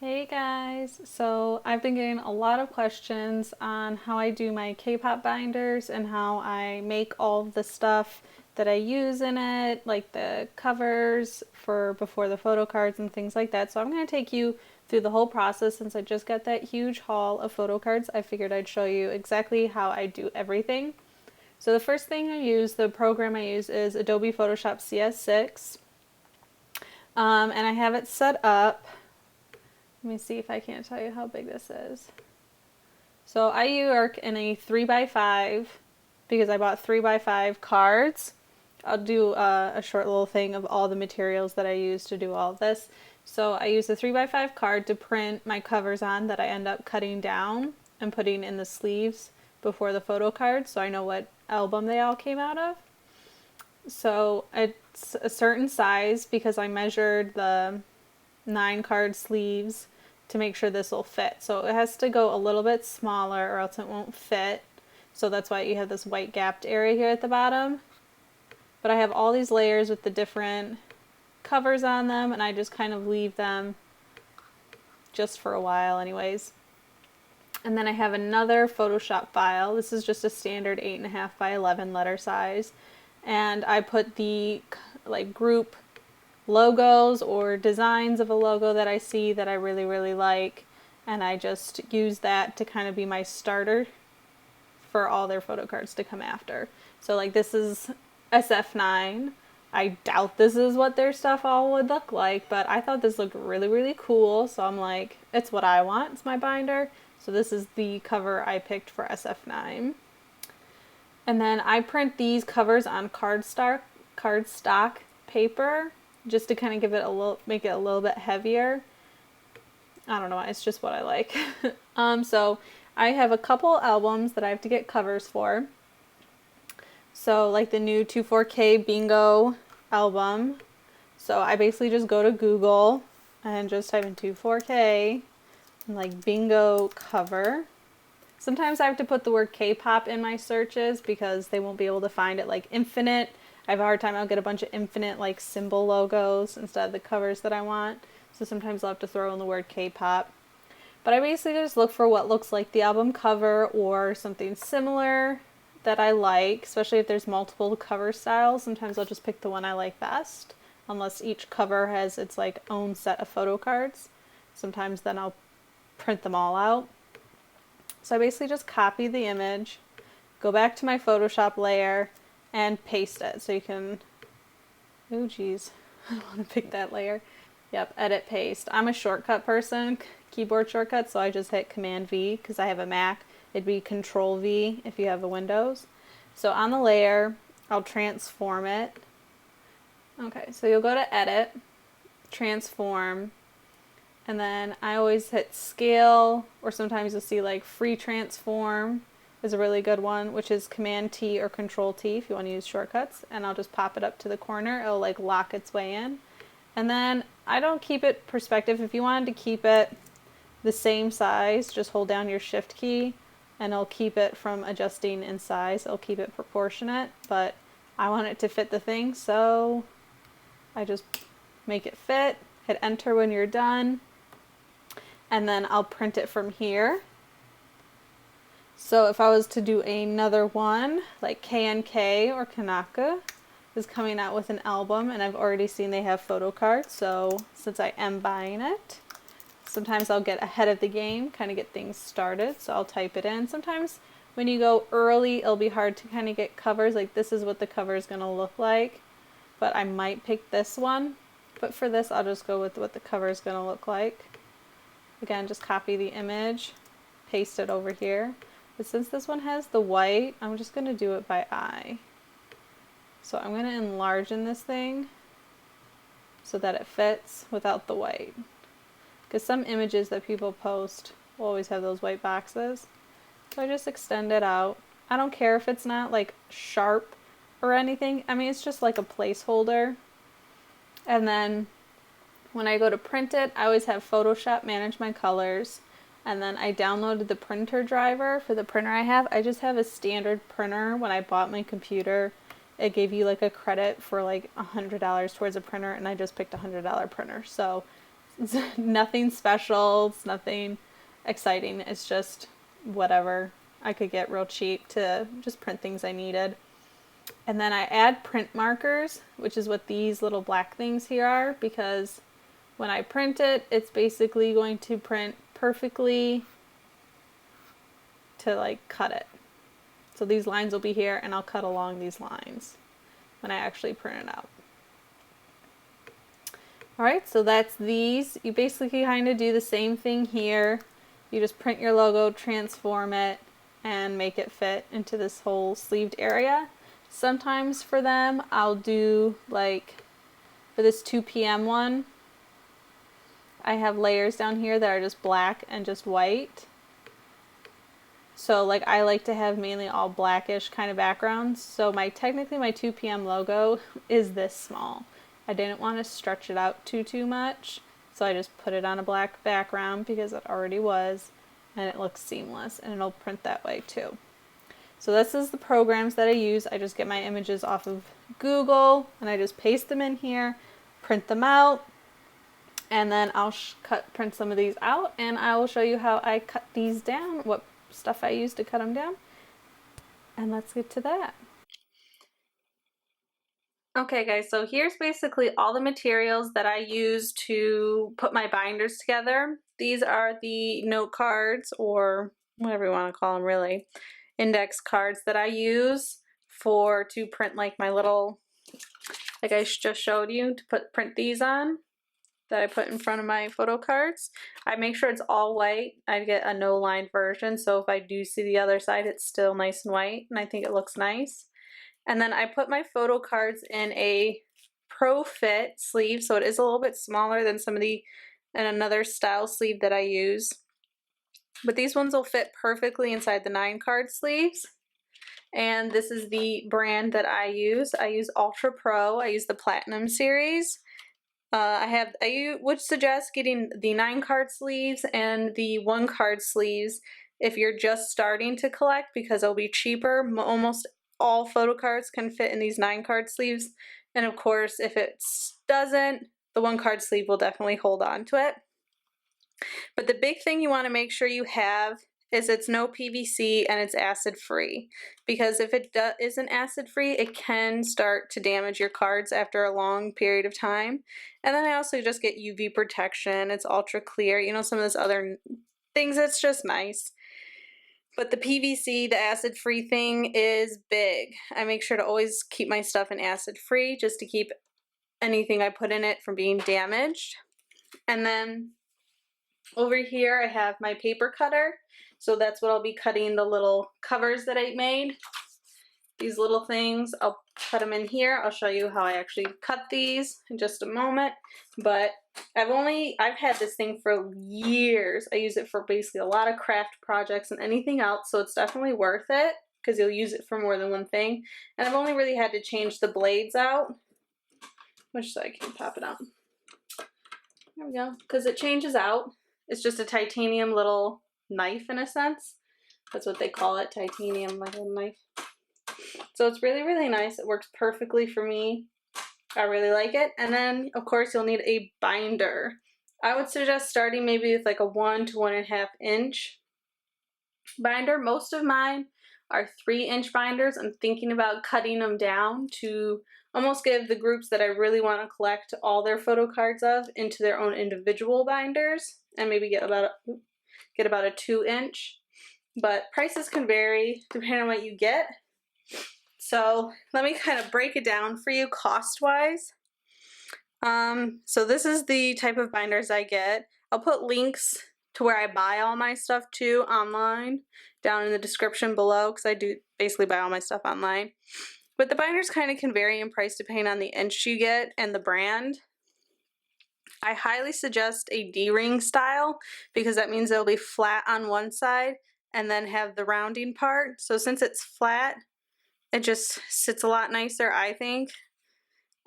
Hey guys, so I've been getting a lot of questions on how I do my K-pop binders and how I make all of the stuff that I use in it, like the covers for before the photo cards and things like that. So I'm going to take you through the whole process. Since I just got that huge haul of photo cards, I figured I'd show you exactly how I do everything. So the first thing I use, the program I use is Adobe Photoshop CS6. And I have it set up. Let me see if I can't tell you how big this is. So I work in a 3x5 because I bought 3x5 cards. I'll do a short little thing of all the materials that I use to do all of this. So I use a 3x5 card to print my covers on that I end up cutting down and putting in the sleeves before the photo cards, so I know what album they all came out of. So it's a certain size because I measured the 9 card sleeves to make sure this will fit. So it has to go a little bit smaller or else it won't fit. So that's why you have this white gapped area here at the bottom. But I have all these layers with the different covers on them, and I just kind of leave them just for a while anyways. And then I have another Photoshop file. This is just a standard 8.5 by 11 letter size. And I put the group logos or designs of a logo that I see that I really like, and I just use that to kind of be my starter for all their photo cards to come after. So like this is SF9. I doubt this is what their stuff all would look like, but I thought this looked really cool, so I'm like, it's what I want, it's my binder. So this is the cover I picked for SF9. And then I print these covers on cardstock paper just to kind of give it make it a little bit heavier. I don't know, it's just what I like. So I have a couple albums that I have to get covers for. So like the new 24K Bingo album. So I basically just go to Google and just type in 24K and like bingo cover. Sometimes I have to put the word K-pop in my searches because they won't be able to find it, like infinite. I have a hard time, I'll get a bunch of infinite like symbol logos instead of the covers that I want. So sometimes I'll have to throw in the word K-pop. But I basically just look for what looks like the album cover or something similar that I like, especially if there's multiple cover styles. Sometimes I'll just pick the one I like best, unless each cover has its like own set of photo cards. Sometimes then I'll print them all out. So I basically just copy the image, go back to my Photoshop layer, and paste it. So you can, oh geez, I want to pick that layer. Yep, edit, paste. I'm a shortcut person, keyboard shortcut, so I just hit Command V because I have a Mac. It'd be Control V if you have a Windows. So on the layer, I'll transform it. Okay, so you'll go to Edit, Transform, and then I always hit Scale, or sometimes you'll see like Free Transform is a really good one, which is Command T or Control T if you want to use shortcuts, and I'll just pop it up to the corner. It'll like lock its way in. And then I don't keep it perspective. If you wanted to keep it the same size, just hold down your Shift key and it'll keep it from adjusting in size. It'll keep it proportionate, but I want it to fit the thing, so I just make it fit, hit enter when you're done, and then I'll print it from here. So if I was to do another one, like K&K or Kanaka is coming out with an album, and I've already seen they have photo cards, so since I am buying it, sometimes I'll get ahead of the game, kind of get things started, so I'll type it in. Sometimes when you go early, it'll be hard to kind of get covers, like this is what the cover is going to look like, but I might pick this one. But for this, I'll just go with what the cover is going to look like. Again, just copy the image, paste it over here. But since this one has the white, I'm just going to do it by eye. So I'm going to enlarge in this thing so that it fits without the white. Because some images that people post will always have those white boxes. So I just extend it out. I don't care if it's not like sharp or anything. I mean, it's just like a placeholder. And then when I go to print it, I always have Photoshop manage my colors. And then I downloaded the printer driver for the printer I have. I just have a standard printer. When I bought my computer, it gave you like a credit for like $100 towards a printer, and I just picked a $100 printer. So It's nothing special. It's nothing exciting. It's just whatever I could get real cheap to just print things I needed. And then I add print markers, which is what these little black things here are, because when I print it, it's basically going to print perfectly to like cut it. So these lines will be here and I'll cut along these lines when I actually print it out. Alright, so that's these. You basically kind of do the same thing here. You just print your logo, transform it, and make it fit into this whole sleeved area. Sometimes for them, I'll do like, for this 2 p.m. one, I have layers down here that are just black and just white. So like I like to have mainly all blackish kind of backgrounds. So technically my 2 p.m. logo is this small. I didn't want to stretch it out too much, so I just put it on a black background because it already was, and it looks seamless, and it'll print that way too. So this is the programs that I use. I just get my images off of Google, and I just paste them in here, print them out, and then I'll print some of these out, and I will show you how I cut these down, what stuff I use to cut them down, and let's get to that. Okay guys, so here's basically all the materials that I use to put my binders together. These are the note cards, or whatever you want to call them really, index cards that I use to print like my little, like I just showed you, to print these on, that I put in front of my photo cards. I make sure it's all white. I get a no line version, so if I do see the other side, it's still nice and white, and I think it looks nice. And then I put my photo cards in a Pro Fit sleeve, so it is a little bit smaller than another style sleeve that I use. But these ones will fit perfectly inside the 9-card sleeves. And this is the brand that I use. I use Ultra Pro. I use the Platinum series. I would suggest getting the 9-card sleeves and the 1-card sleeves if you're just starting to collect, because it'll be cheaper. Almost all photo cards can fit in these 9-card sleeves, and of course if it doesn't, the 1-card sleeve will definitely hold on to it. But the big thing you want to make sure you have is it's no PVC and it's acid free, because if it isn't acid free, it can start to damage your cards after a long period of time. And then I also just get UV protection. It's ultra clear, you know, some of those other things. It's just nice. But the PVC, the acid-free thing, is big. I make sure to always keep my stuff in acid-free just to keep anything I put in it from being damaged. And then over here I have my paper cutter. So that's what I'll be cutting the little covers that I made. These little things, I'll cut them in here. I'll show you how I actually cut these in just a moment. But I've had this thing for years. I use it for basically a lot of craft projects and anything else, so it's definitely worth it because you'll use it for more than one thing. And I've only really had to change the blades out, which so I can pop it out. There we go, because it changes out. It's just a titanium little knife in a sense. That's what they call it, titanium like a knife. So it's really, really nice. It works perfectly for me. I really like it. And then, of course, you'll need a binder. I would suggest starting maybe with like a 1 to 1.5 inch binder. Most of mine are 3-inch binders. I'm thinking about cutting them down to almost give the groups that I really want to collect all their photo cards of into their own individual binders, and maybe get about a 2-inch. But prices can vary depending on what you get. So let me kind of break it down for you cost-wise. So this is the type of binders I get. I'll put links to where I buy all my stuff too online down in the description below, because I do basically buy all my stuff online. But the binders kind of can vary in price depending on the inch you get and the brand. I highly suggest a D-ring style, because that means it'll be flat on one side and then have the rounding part. So since it's flat, it just sits a lot nicer, I think.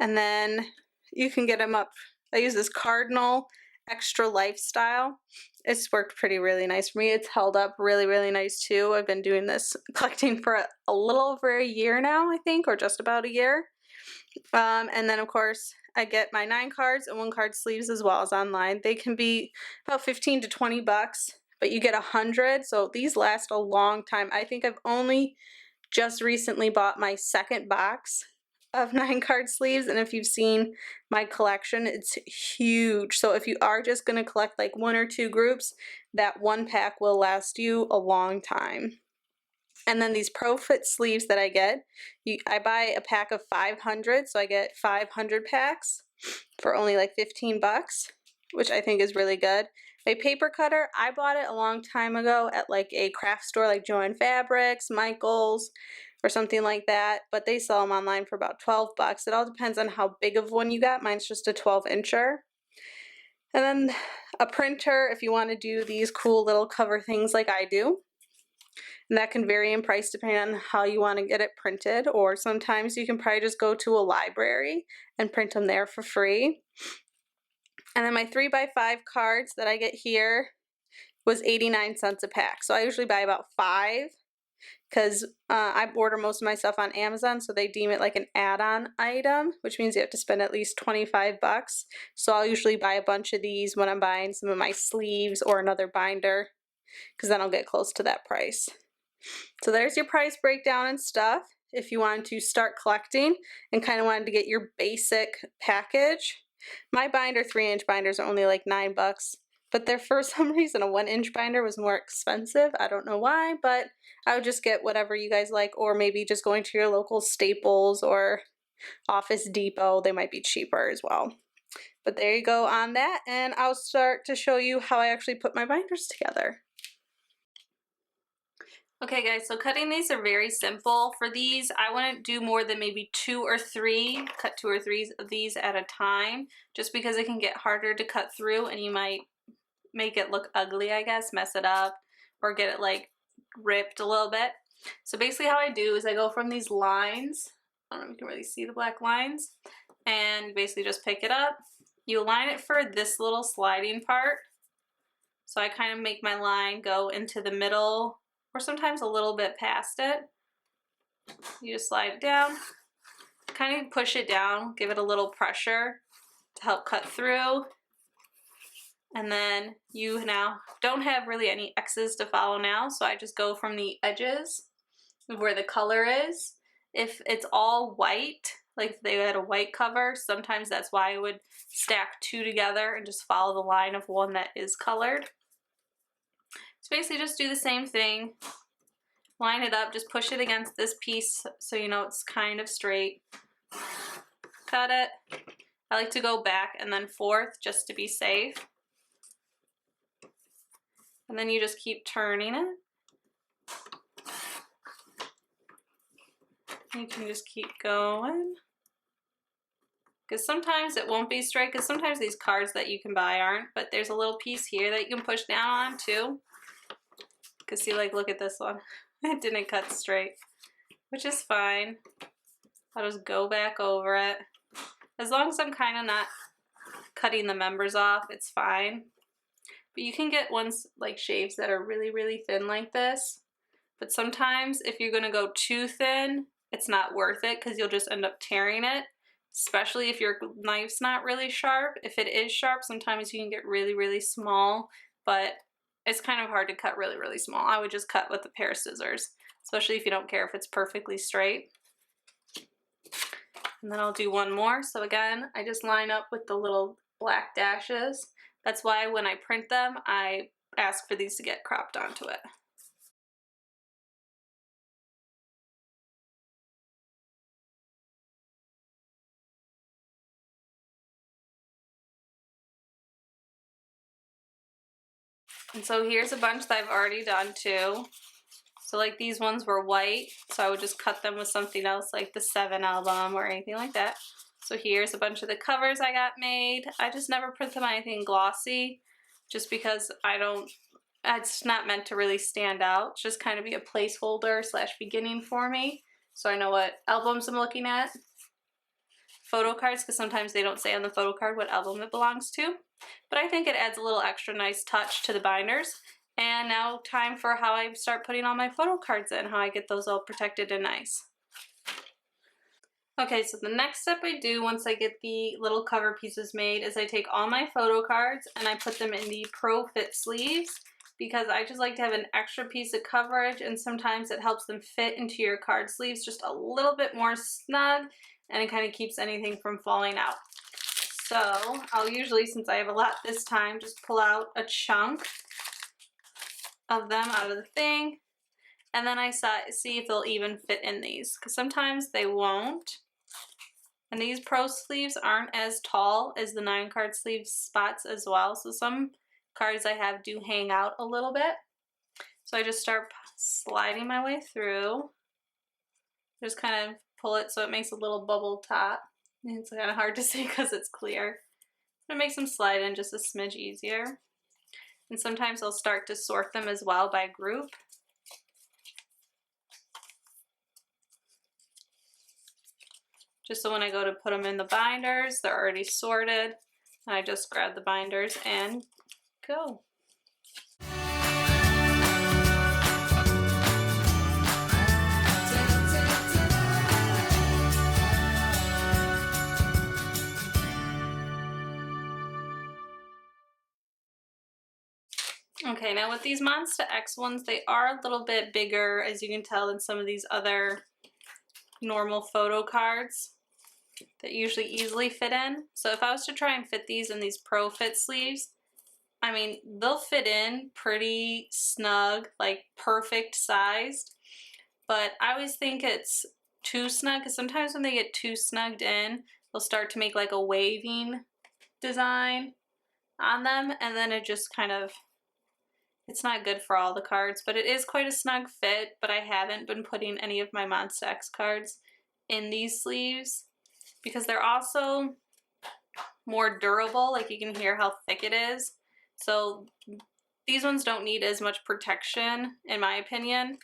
And then you can get them up. I use this Cardinal Extra Lifestyle. It's worked really nice for me. It's held up really nice too. I've been doing this collecting for a little over a year now, I think, or just about a year. And then of course I get my 9 cards and 1 card sleeves as well as online. They can be about 15 to 20 bucks, but you get 100, so these last a long time. I think I've only just recently bought my second box of 9 card sleeves, and if you've seen my collection, it's huge. So if you are just going to collect like 1 or 2 groups, that 1 pack will last you a long time. And then these Pro Fit sleeves that I get, I buy a pack of 500, so I get 500 packs for only like 15 bucks, which I think is really good. My paper cutter, I bought it a long time ago at like a craft store like Joann Fabrics, Michaels, or something like that, but they sell them online for about 12 bucks. It all depends on how big of one you got. Mine's just a 12-incher. And then a printer if you want to do these cool little cover things like I do. And that can vary in price depending on how you want to get it printed, or sometimes you can probably just go to a library and print them there for free. And then my 3x5 cards that I get here was 89 cents a pack. So I usually buy about 5 because I order most of my stuff on Amazon, so they deem it like an add-on item, which means you have to spend at least 25 bucks. So I'll usually buy a bunch of these when I'm buying some of my sleeves or another binder, because then I'll get close to that price. So there's your price breakdown and stuff if you wanted to start collecting and kind of wanted to get your basic package. My binder, 3-inch binders, are only like 9 bucks, but there for some reason a 1-inch binder was more expensive. I don't know why, but I would just get whatever you guys like, or maybe just going to your local Staples or Office Depot. They might be cheaper as well. But there you go on that, and I'll start to show you how I actually put my binders together. Okay guys, so cutting these are very simple. For these, I wouldn't do more than maybe 2 or 3, cut 2 or 3 of these at a time, just because it can get harder to cut through and you might make it look ugly, I guess, mess it up, or get it like ripped a little bit. So basically how I do is I go from these lines, I don't know if you can really see the black lines, and you basically just pick it up. You align it for this little sliding part. So I kind of make my line go into the middle, or sometimes a little bit past it. You just slide it down, kind of push it down, give it a little pressure to help cut through. And then you now don't have really any X's to follow now, so I just go from the edges of where the color is. If it's all white, like if they had a white cover, sometimes that's why I would stack 2 together and just follow the line of one that is colored. So basically just do the same thing, line it up, just push it against this piece so you know it's kind of straight. Cut it. I like to go back and then forth just to be safe. And then you just keep turning it. You can just keep going. Because sometimes it won't be straight, because sometimes these cards that you can buy aren't, but there's a little piece here that you can push down on too. Because see, like, look at this one. It didn't cut straight, which is fine. I'll just go back over it. As long as I'm kind of not cutting the members off, it's fine. But you can get ones like shaves that are really, really thin like this. But sometimes if you're going to go too thin, it's not worth it because you'll just end up tearing it. Especially if your knife's not really sharp. If it is sharp, sometimes you can get really, really small. But it's kind of hard to cut really, really small. I would just cut with a pair of scissors, especially if you don't care if it's perfectly straight. And then I'll do one more. So again, I just line up with the little black dashes. That's why when I print them, I ask for these to get cropped onto it. And so here's a bunch that I've already done too. So like these ones were white, so I would just cut them with something else like the 7 album or anything like that. So here's a bunch of the covers I got made. I just never print them on anything glossy just because it's not meant to really stand out. It's just kind of be a placeholder / beginning for me. So I know what albums I'm looking at. Photo cards, because sometimes they don't say on the photo card what album it belongs to. But I think it adds a little extra nice touch to the binders. And now time for how I start putting all my photo cards in, how I get those all protected and nice. Okay, so the next step I do once I get the little cover pieces made is I take all my photo cards and I put them in the Pro Fit sleeves because I just like to have an extra piece of coverage, and sometimes it helps them fit into your card sleeves just a little bit more snug, and it kind of keeps anything from falling out. So I'll usually, since I have a lot this time, just pull out a chunk of them out of the thing, and then I see if they'll even fit in these, because sometimes they won't. And these Pro sleeves aren't as tall as the 9-card sleeve spots as well, so some cards I have do hang out a little bit. So I just start sliding my way through. Just kind of pull it so it makes a little bubble top. It's kind of hard to see because it's clear. But it makes them slide in just a smidge easier. And sometimes I'll start to sort them as well by group. Just so when I go to put them in the binders, they're already sorted. And I just grab the binders and go. Okay, now with these Monster X ones, they are a little bit bigger, as you can tell, than some of these other normal photo cards that usually easily fit in. So if I was to try and fit these in these Pro Fit sleeves, I mean, they'll fit in pretty snug, like perfect sized, but I always think it's too snug, because sometimes when they get too snugged in, they'll start to make like a waving design on them, and then it just kind of, it's not good for all the cards. But it is quite a snug fit, but I haven't been putting any of my Monster X cards in these sleeves because they're also more durable. Like, you can hear how thick it is. So these ones don't need as much protection, in my opinion,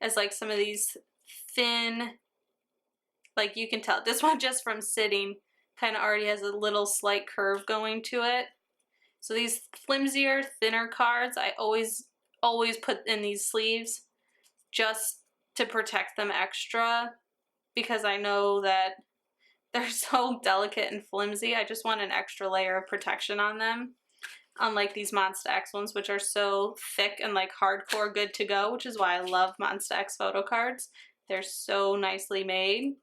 as like some of these thin, like you can tell this one just from sitting kind of already has a little slight curve going to it. So these flimsier, thinner cards, I always put in these sleeves just to protect them extra, because I know that they're so delicate and flimsy. I just want an extra layer of protection on them. Unlike these Monster X ones, which are so thick and like hardcore good to go, which is why I love Monster X photo cards. They're so nicely made.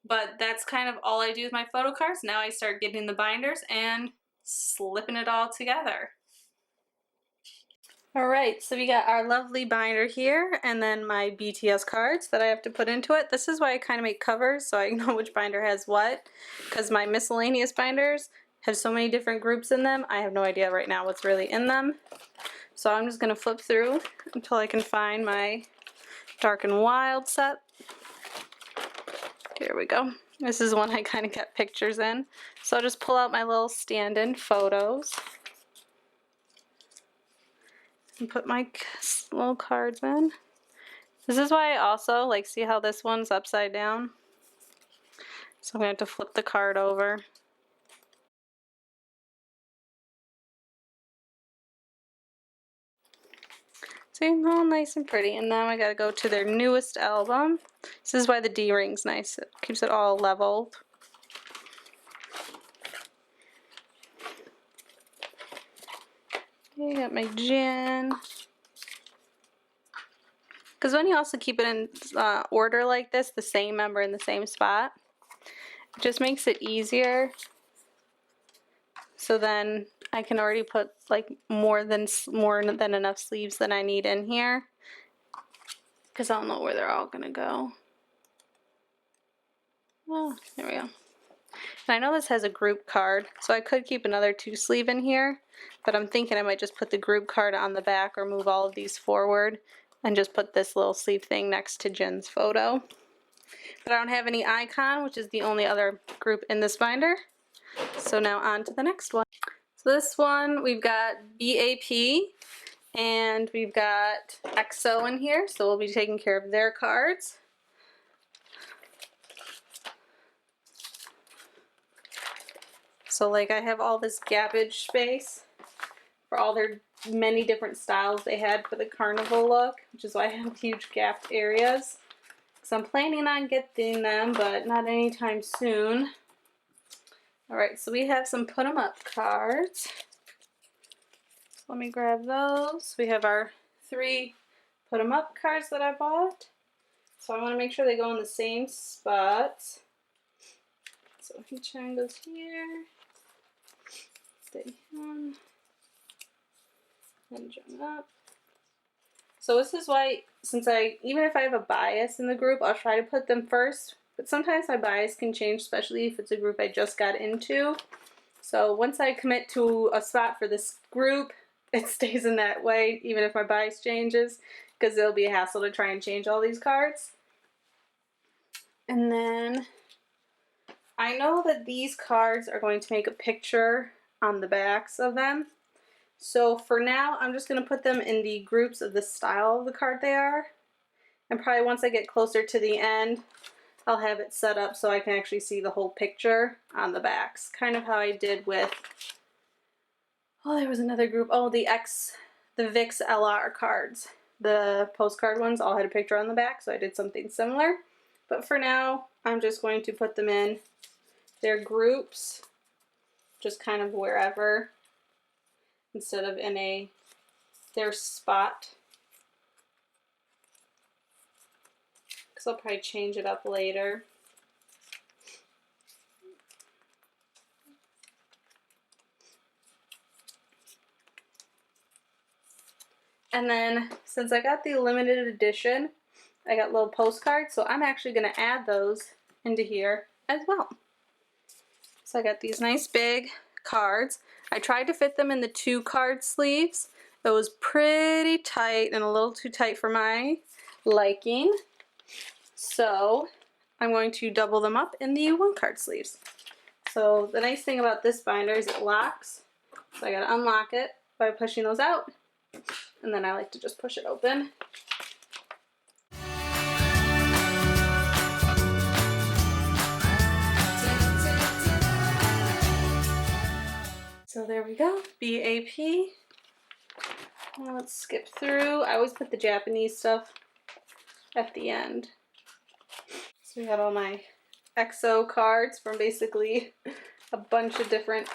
But that's kind of all I do with my photo cards. Now I start getting the binders and slipping it all together. Alright, so we got our lovely binder here, and then my BTS cards that I have to put into it. This is why I kind of make covers, so I know which binder has what, because my miscellaneous binders have so many different groups in them, I have no idea right now what's really in them. So I'm just going to flip through until I can find my Dark and Wild set. Here we go. This is one I kind of get pictures in. So I'll just pull out my little stand-in photos and put my little cards in. This is why I also, like, see how this one's upside down? So I'm going to have to flip the card over. See, all nice and pretty. And now I got to go to their newest album. This is why the D-ring's nice. It keeps it all leveled. Okay, got my Jin. Because when you also keep it in order like this, the same member in the same spot, it just makes it easier. So then I can already put like more than enough sleeves than I need in here, because I don't know where they're all gonna go. Oh, there we go. And I know this has a group card, so I could keep another 2-sleeve in here, but I'm thinking I might just put the group card on the back or move all of these forward and just put this little sleeve thing next to Jin's photo. But I don't have any icon, which is the only other group in this binder. So now on to the next one. So this one, we've got BAP and we've got EXO in here, so we'll be taking care of their cards. So like I have all this gappage space for all their many different styles they had for the carnival look, which is why I have huge gapped areas. So I'm planning on getting them, but not anytime soon. Alright, so we have some put 'em up cards. So let me grab those. We have our 3 put 'em up cards that I bought. So I want to make sure they go in the same spots. So each one goes here. Stay on. And jump up. So this is why, since even if I have a bias in the group, I'll try to put them first. But sometimes my bias can change, especially if it's a group I just got into. So once I commit to a spot for this group, it stays in that way, even if my bias changes, because it'll be a hassle to try and change all these cards. And then I know that these cards are going to make a picture on the backs of them. So for now, I'm just going to put them in the groups of the style of the card they are. And probably once I get closer to the end, I'll have it set up so I can actually see the whole picture on the backs. Kind of how I did with, oh, there was another group. Oh, the VIX LR cards. The postcard ones all had a picture on the back, so I did something similar. But for now, I'm just going to put them in their groups, just kind of wherever, instead of in their spot. Because I'll probably change it up later. And then, since I got the limited edition, I got little postcards, so I'm actually going to add those into here as well. So I got these nice big cards. I tried to fit them in the 2 card sleeves. It was pretty tight and a little too tight for my liking. So I'm going to double them up in the 1 card sleeves. So the nice thing about this binder is it locks. So I gotta unlock it by pushing those out. And then I like to just push it open. So there we go, BAP. Now let's skip through. I always put the Japanese stuff at the end. So we got all my EXO cards from basically a bunch of different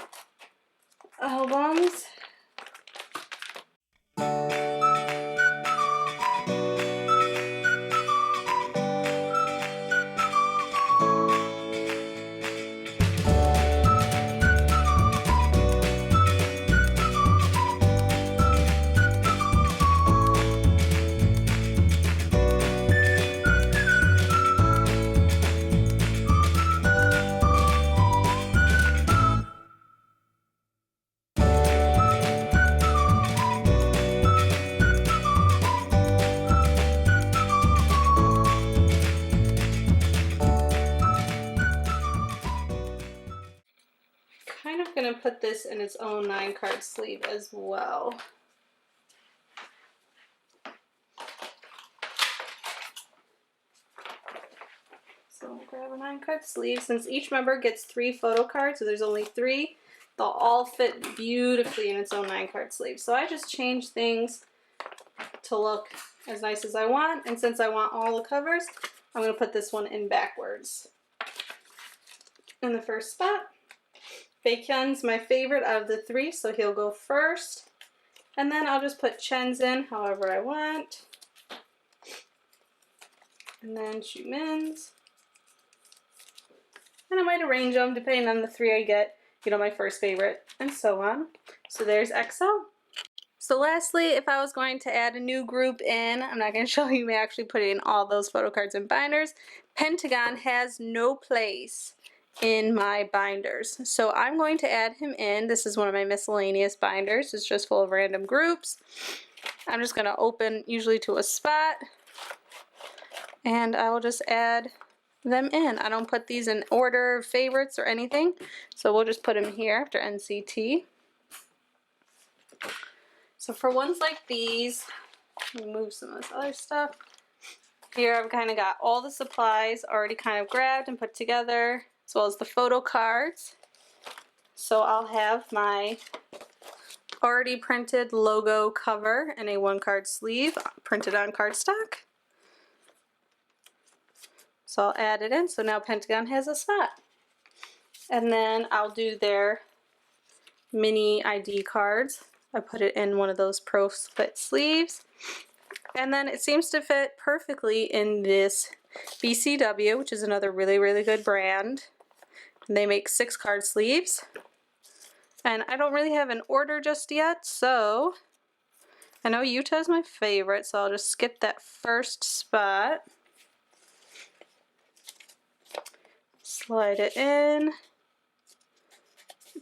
albums. Kind of going to put this in its own 9 card sleeve as well. So I'll grab a 9 card sleeve. Since each member gets 3 photo cards, so there's only 3, they'll all fit beautifully in its own 9 card sleeve. So I just change things to look as nice as I want, and since I want all the covers, I'm going to put this one in backwards. In the first spot, Baekhyun's my favorite out of the 3, so he'll go first. And then I'll just put Chen's in however I want. And then Xiumin's. And I might arrange them depending on the 3 I get, you know, my first favorite, and so on. So there's EXO. So lastly, if I was going to add a new group in, I'm not going to show you me actually putting all those photo cards in binders. Pentagon has no place in my binders. So I'm going to add him in. This is one of my miscellaneous binders. It's just full of random groups. I'm just going to open usually to a spot, and I will just add them in. I don't put these in order of favorites or anything, so we'll just put them here after NCT. So for ones like these, remove some of this other stuff. Here I've kind of got all the supplies already kind of grabbed and put together, as well as the photo cards. So I'll have my already printed logo cover in a 1 card sleeve printed on cardstock. So I'll add it in. So now Pentagon has a spot. And then I'll do their mini ID cards. I put it in one of those Pro Fit sleeves. And then it seems to fit perfectly in this BCW, which is another really, really good brand. And they make 6 card sleeves. And I don't really have an order just yet, so I know Utah's my favorite, so I'll just skip that first spot. Slide it in.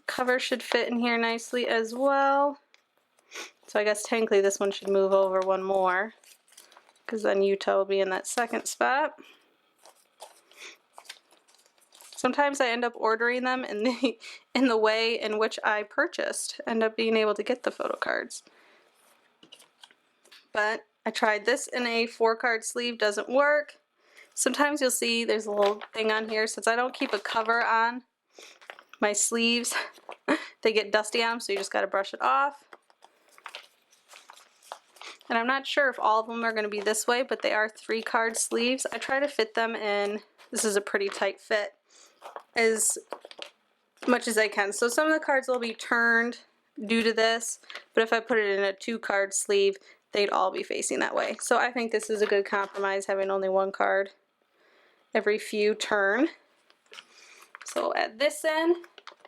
Cover should fit in here nicely as well. So I guess technically this one should move over one more, because then Utah will be in that second spot. Sometimes I end up ordering them in the way in which I purchased, end up being able to get the photo cards. But I tried this in a 4-card sleeve, doesn't work. Sometimes you'll see there's a little thing on here. Since I don't keep a cover on my sleeves, they get dusty on them, so you just gotta brush it off. And I'm not sure if all of them are gonna be this way, but they are 3-card sleeves. I try to fit them in, this is a pretty tight fit, as much as I can. So some of the cards will be turned due to this, but if I put it in a 2-card sleeve, they'd all be facing that way. So I think this is a good compromise, having only 1 card every few turn. So I'll add this in,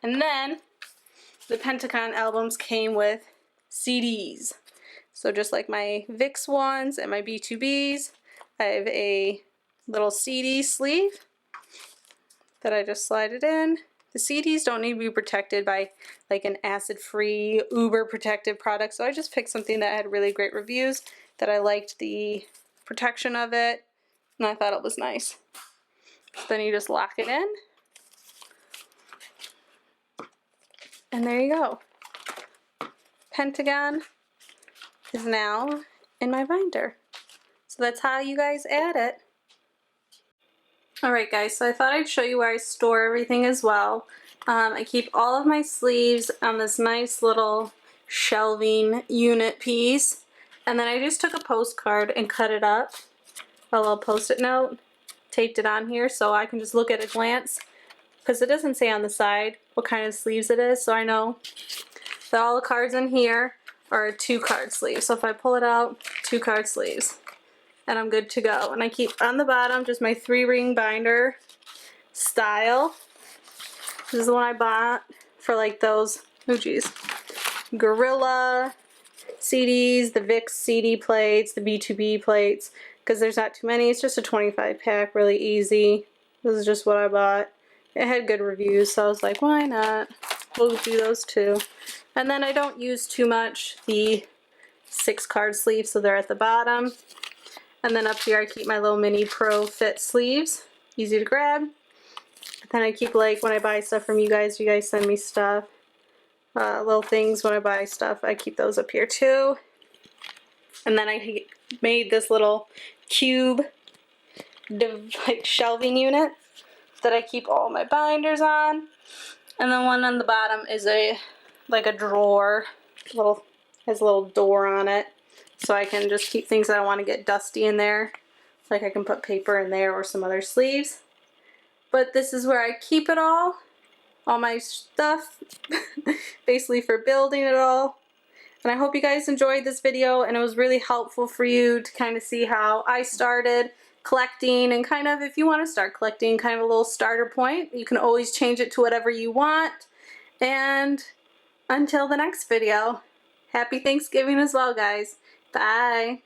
and then the Pentagon albums came with CDs. So just like my Vicks ones and my B2Bs, I have a little CD sleeve that I just slide it in. The CDs don't need to be protected by like an acid-free, uber protected product, so I just picked something that had really great reviews, that I liked the protection of it, and I thought it was nice. Then you just lock it in, and there you go. Pentagon is now in my binder. So that's how you guys add it. Alright guys, so I thought I'd show you where I store everything as well. I keep all of my sleeves on this nice little shelving unit piece, and then I just took a postcard and cut it up, a little post-it note, taped it on here so I can just look at a glance, because it doesn't say on the side what kind of sleeves it is, so I know that all the cards in here are a 2-card sleeve. So if I pull it out, 2-card sleeves, and I'm good to go. And I keep on the bottom just my 3-ring binder style. This is the one I bought for like those, oh geez, Gorilla CDs, the Vicks CD plates, the B2B plates, because there's not too many. It's just a 25 pack, really easy. This is just what I bought. It had good reviews, so I was like, why not? We'll do those too. And then I don't use too much the 6-card sleeves, so they're at the bottom. And then up here I keep my little mini Pro Fit sleeves, easy to grab. Then I keep, like, when I buy stuff from you guys send me stuff, little things when I buy stuff, I keep those up here too. And then I made this little cube like shelving unit that I keep all my binders on. And then one on the bottom is like a drawer, has a little door on it, so I can just keep things I don't want to get dusty in there. Like I can put paper in there or some other sleeves. But this is where I keep it all my stuff, basically for building it all. And I hope you guys enjoyed this video and it was really helpful for you to kind of see how I started collecting, and kind of, if you want to start collecting, kind of a little starter point. You can always change it to whatever you want. And until the next video, happy Thanksgiving as well, guys. Bye.